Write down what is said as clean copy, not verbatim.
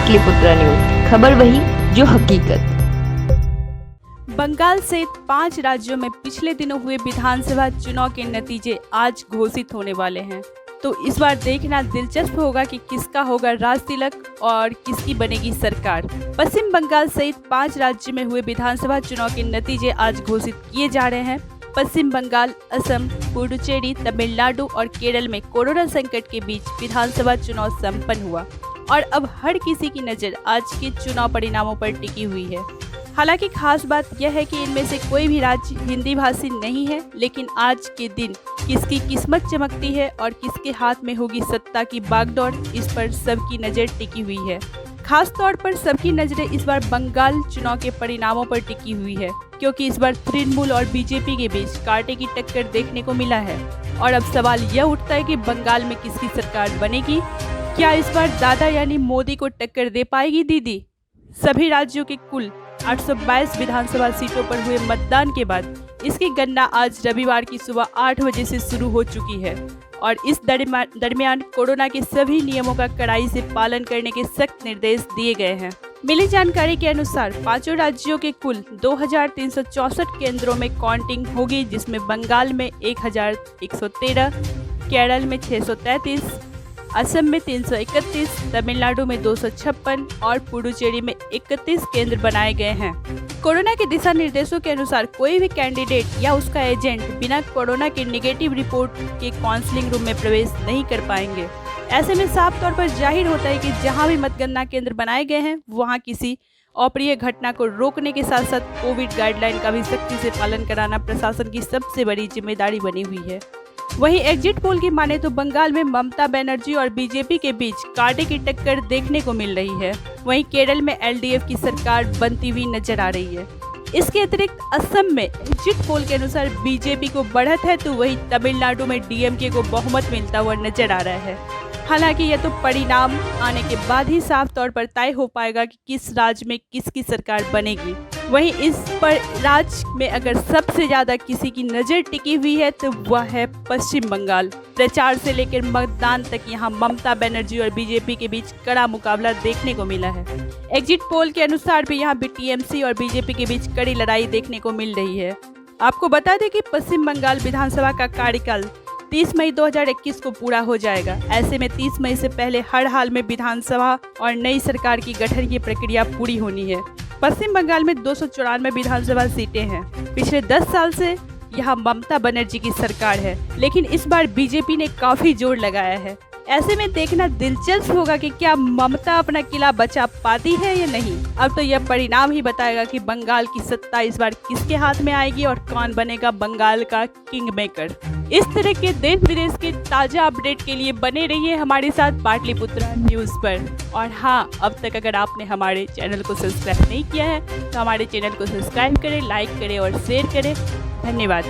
Pataliputra news, खबर वही जो हकीकत। बंगाल सहित 5 राज्यों में पिछले दिनों हुए विधानसभा चुनाव के नतीजे आज घोषित होने वाले हैं। तो इस बार देखना दिलचस्प होगा कि किसका होगा राज तिलक और किसकी बनेगी सरकार। पश्चिम बंगाल सहित 5 राज्यों में हुए विधानसभा चुनाव के नतीजे आज घोषित किए जा रहे हैं। पश्चिम बंगाल, असम, पुडुचेरी, तमिलनाडु और केरल में कोरोना संकट के बीच विधानसभा चुनाव संपन्न हुआ और अब हर किसी की नज़र आज के चुनाव परिणामों पर टिकी हुई है। हालांकि खास बात यह है कि इनमें से कोई भी राज्य हिंदी भाषी नहीं है, लेकिन आज के दिन किसकी किस्मत चमकती है और किसके हाथ में होगी सत्ता की बागडोर, इस पर सबकी नज़र टिकी हुई है। खास तौर पर सबकी नज़रें इस बार बंगाल चुनाव के परिणामों पर टिकी हुई है, क्योंकि इस बार तृणमूल और बीजेपी के बीच कांटे की टक्कर देखने को मिला है। और अब सवाल यह उठता है कि बंगाल में किसकी सरकार बनेगी। क्या इस बार दादा यानी मोदी को टक्कर दे पाएगी दीदी? सभी राज्यों के कुल 822 विधानसभा सीटों पर हुए मतदान के बाद इसकी गणना आज रविवार की सुबह 8 बजे से शुरू हो चुकी है और इस दरमियान कोरोना के सभी नियमों का कड़ाई से पालन करने के सख्त निर्देश दिए गए हैं। मिली जानकारी के अनुसार 5 राज्यों के कुल 2364 केंद्रों में काउंटिंग होगी, जिसमें बंगाल में 1113, केरल में 633, असम में 331, तमिलनाडु में 256 और पुडुचेरी में 31 केंद्र बनाए गए हैं। कोरोना के दिशा निर्देशों के अनुसार कोई भी कैंडिडेट या उसका एजेंट बिना कोरोना की नेगेटिव रिपोर्ट के काउंसलिंग रूम में प्रवेश नहीं कर पाएंगे। ऐसे में साफ तौर पर जाहिर होता है कि जहां भी मतगणना केंद्र बनाए गए हैं वहां किसी अप्रिय घटना को रोकने के साथ साथ कोविड गाइडलाइन का भी सख्ती से पालन कराना प्रशासन की सबसे बड़ी जिम्मेदारी बनी हुई है। वहीं एग्जिट पोल की माने तो बंगाल में ममता बनर्जी और बीजेपी के बीच कांटे की टक्कर देखने को मिल रही है। वहीं केरल में एलडीएफ की सरकार बनती हुई नजर आ रही है। इसके अतिरिक्त असम में एग्जिट पोल के अनुसार बीजेपी को बढ़त है, तो वहीं तमिलनाडु में डीएमके को बहुमत मिलता हुआ नजर आ रहा है। हालांकि यह तो परिणाम आने के बाद ही साफ तौर पर तय हो पाएगा कि किस राज्य में किसकी सरकार बनेगी। वहीं इस पर राज्य में अगर सबसे ज्यादा किसी की नज़र टिकी हुई है तो वह है पश्चिम बंगाल। प्रचार से लेकर मतदान तक यहां ममता बनर्जी और बीजेपी के बीच कड़ा मुकाबला देखने को मिला है। एग्जिट पोल के अनुसार भी यहां टीएमसी और बीजेपी के बीच कड़ी लड़ाई देखने को मिल रही है। आपको बता दें कि पश्चिम बंगाल विधानसभा का कार्यकाल 30 मई 2021 को पूरा हो जाएगा। ऐसे में 30 मई से पहले हर हाल में विधानसभा और नई सरकार की गठन की प्रक्रिया पूरी होनी है। पश्चिम बंगाल में 294 विधानसभा सीटें हैं। पिछले 10 साल से यहाँ ममता बनर्जी की सरकार है, लेकिन इस बार बीजेपी ने काफी जोर लगाया है। ऐसे में देखना दिलचस्प होगा कि क्या ममता अपना किला बचा पाती है या नहीं। अब तो यह परिणाम ही बताएगा कि बंगाल की सत्ता इस बार किसके हाथ में आएगी और कौन बनेगा बंगाल का किंग मेकर। इस तरह के देश विदेश के ताजा अपडेट के लिए बने रहिए हमारे साथ पाटलिपुत्रा न्यूज पर। और हाँ, अब तक अगर आपने हमारे चैनल को सब्सक्राइब नहीं किया है तो हमारे चैनल को सब्सक्राइब करें, लाइक करें और शेयर करें। धन्यवाद।